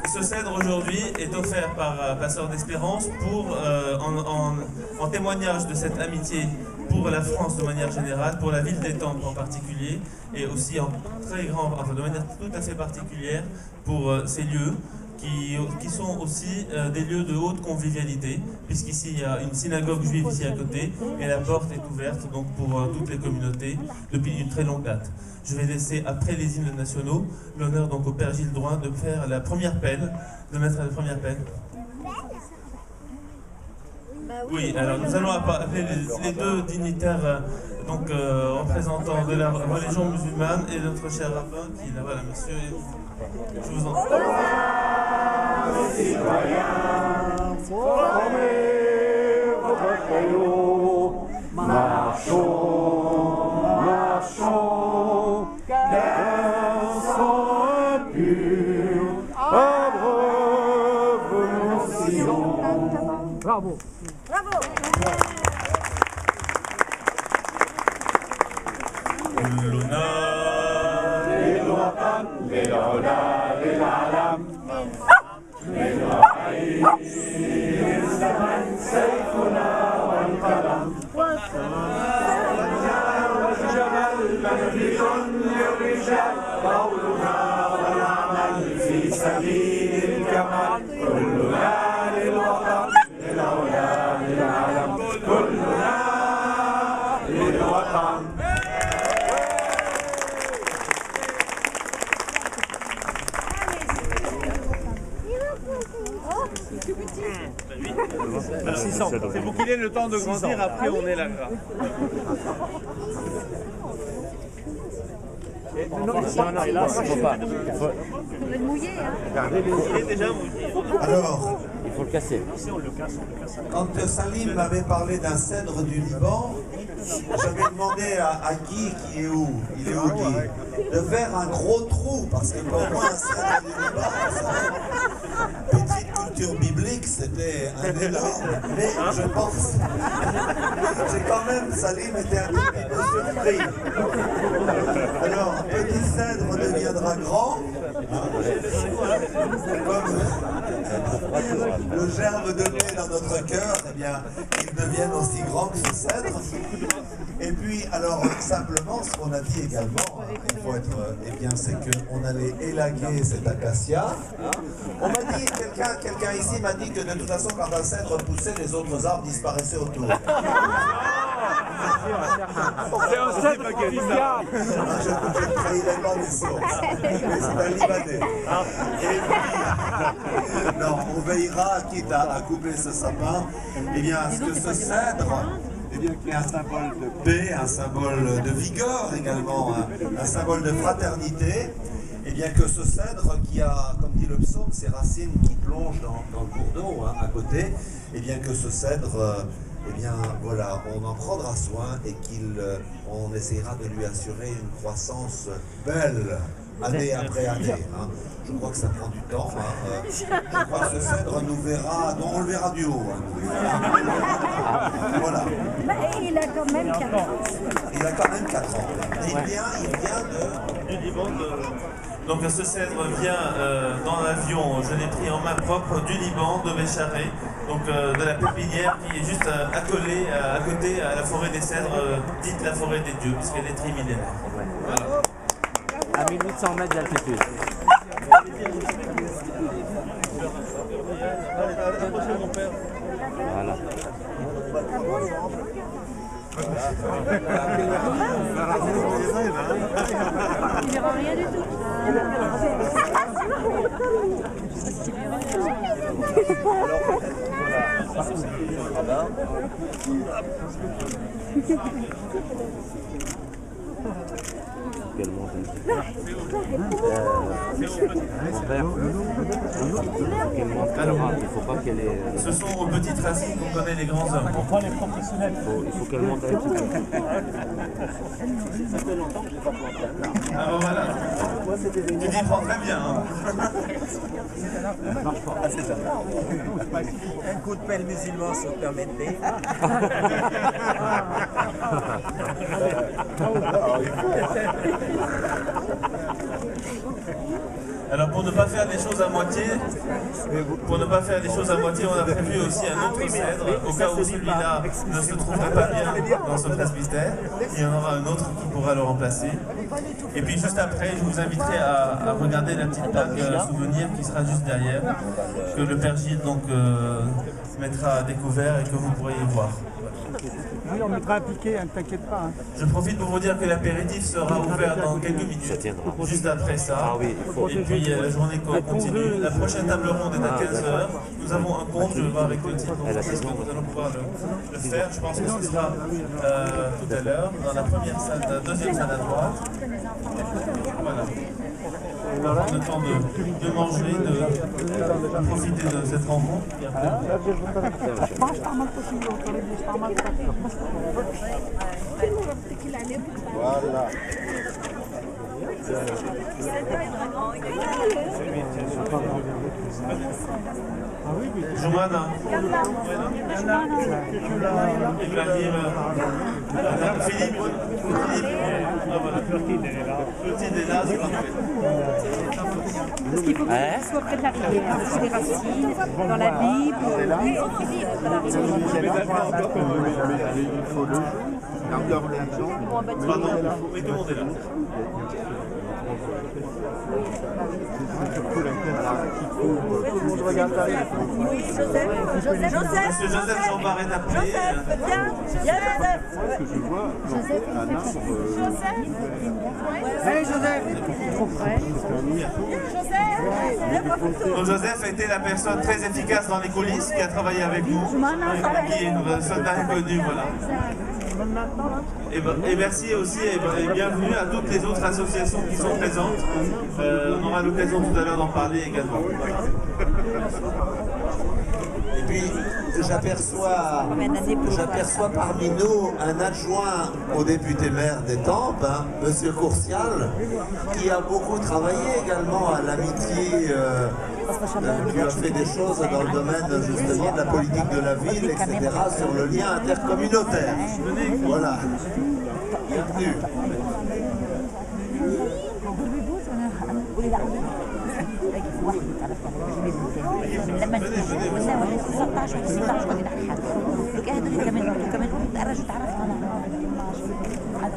Ce cèdre aujourd'hui est offert par Passeur d'Espérance pour, en témoignage de cette amitié pour la France de manière générale, pour la ville d'Étampes en particulier, et aussi en de manière tout à fait particulière pour ces lieux qui sont aussi des lieux de haute convivialité, puisqu'ici il y a une synagogue juive ici à côté, et la porte est ouverte donc pour toutes les communautés depuis une très longue date. Je vais laisser, après les hymnes nationaux, l'honneur donc au Père Gilles Drouin de faire la première peine, de mettre la première peine. Oui, alors nous allons appeler les deux dignitaires représentants de la religion musulmane et notre cher rabbin qui est là, voilà monsieur, je vous en prie. Les citoyens, formez votre caillou, marchons, marchons, car sont purs, abreuve nos sillons. Bravo. Bravo. C'est pour qu'il ait le temps de grandir, après on est là. Non, hélas, il ne faut pas. Il faut le mouiller, hein. Il est déjà mouillé. Alors, Il faut le casser. quand Salim m'avait parlé d'un cèdre du Liban, j'avais demandé à Guy, qui est où? Il est où, Guy? De faire un gros trou, parce que pour moi, un cèdre du Liban, petite culture biblique, c'était un énorme. Mais je pense, j'ai quand même, Salim était un petit peu surpris. Alors, petit cèdre deviendra grand, comme le germe de blé dans notre cœur, eh bien, il devienne aussi grand que ce cèdre. Et puis, alors, simplement, ce qu'on a dit également, il faut être, eh bien, c'est qu'on allait élaguer cet acacia. On m'a dit, quelqu'un ici m'a dit que de toute façon, quand un cèdre poussait, les autres arbres disparaissaient autour. C'est un cèdre convivial. Je ne trahirai pas mes sources, mais c'est un Libanais. Et puis, non, on veillera, quitte à couper ce sapin, eh bien, à ce que ce cèdre, eh bien, qui est un symbole de paix, un symbole de vigueur également, un symbole de fraternité, eh bien, que ce cèdre qui a, comme dit le psaume, ses racines qui plongent dans le cours d'eau, hein, à côté, eh bien, que ce cèdre, eh bien, voilà, on en prendra soin et on essaiera de lui assurer une croissance belle, année après année. Hein. Je crois que ça prend du temps. Hein. Je crois que ce cèdre nous verra, non, on le verra du haut. Hein. Voilà. Il a quand même 4 ans. Il a quand même 4 ans. Et il vient Du Liban Donc ce cèdre vient dans l'avion, je l'ai pris en main propre, du Liban, de Bécharé, donc de la pépinière qui est juste accolée à côté à la forêt des cèdres, dite la forêt des dieux, puisqu'elle est trimillénaire. Voilà. À 1800 mètres d'altitude. Voilà. Il n'y aura rien du tout. Il faut pas qu'elle ait... Ce sont aux petites racines qu'on connaît les grands hommes. On prend les professionnels. Il faut qu'elle monte un petit peu. Ça fait longtemps que je n'ai pas planté un arbre. Ah bon voilà, tu t'y prends très bien. Hein. Un coup de pelle musulman, si vous permettez. Alors pour ne pas faire les choses à moitié, on a prévu aussi un autre cèdre, au cas où celui-là ne se trouverait pas bien dans ce presbytère. Il y en aura un autre qui pourra le remplacer. Et puis juste après, je vous inviterai à regarder la petite plaque souvenir qui sera juste derrière, que le Père Gilles donc, mettra à découvert et que vous pourrez y voir. Oui, on mettra un piquet, ne t'inquiète pas. Hein. Je profite pour vous dire que l'apéritif sera ouvert dans quelques minutes, juste après ça. Ah oui, il faut. Et puis la journée continue. La prochaine table ronde est à 15h. Nous avons un compte, je vais voir avec le titre. Est-ce que nous allons pouvoir le faire? Je pense que ce sera tout à l'heure, dans la première salle, la deuxième salle à droite. Voilà. On va prendre le temps de manger, de profiter de cette rencontre. Voilà. Joumana, Ibrahim, Philippe, ah voilà, Clotilde est là, c'est parfait. Parce qu'il faut qu'il soit près de la rivière, sous les racines, dans la Bible. Oui, Il faut le jour. Pardon, oui, tout le monde est là. Monsieur Joseph Jean-Bar est appelé. Joseph a été la personne très efficace dans les coulisses qui a travaillé avec nous, qui est un soldat inconnu, voilà. Et merci aussi et bienvenue à toutes les autres associations qui sont présentes. On aura l'occasion tout à l'heure d'en parler également. Et puis, j'aperçois parmi nous un adjoint au député maire d'Étampes, hein, Monsieur Courcial, qui a beaucoup travaillé également à l'amitié, qui a fait des choses dans le domaine justement de la politique de la ville, etc., sur le lien intercommunautaire. Voilà. Bienvenue. لما ولا 16 و 16 ولا حاجه هذول كمان تعرفوا انا هذا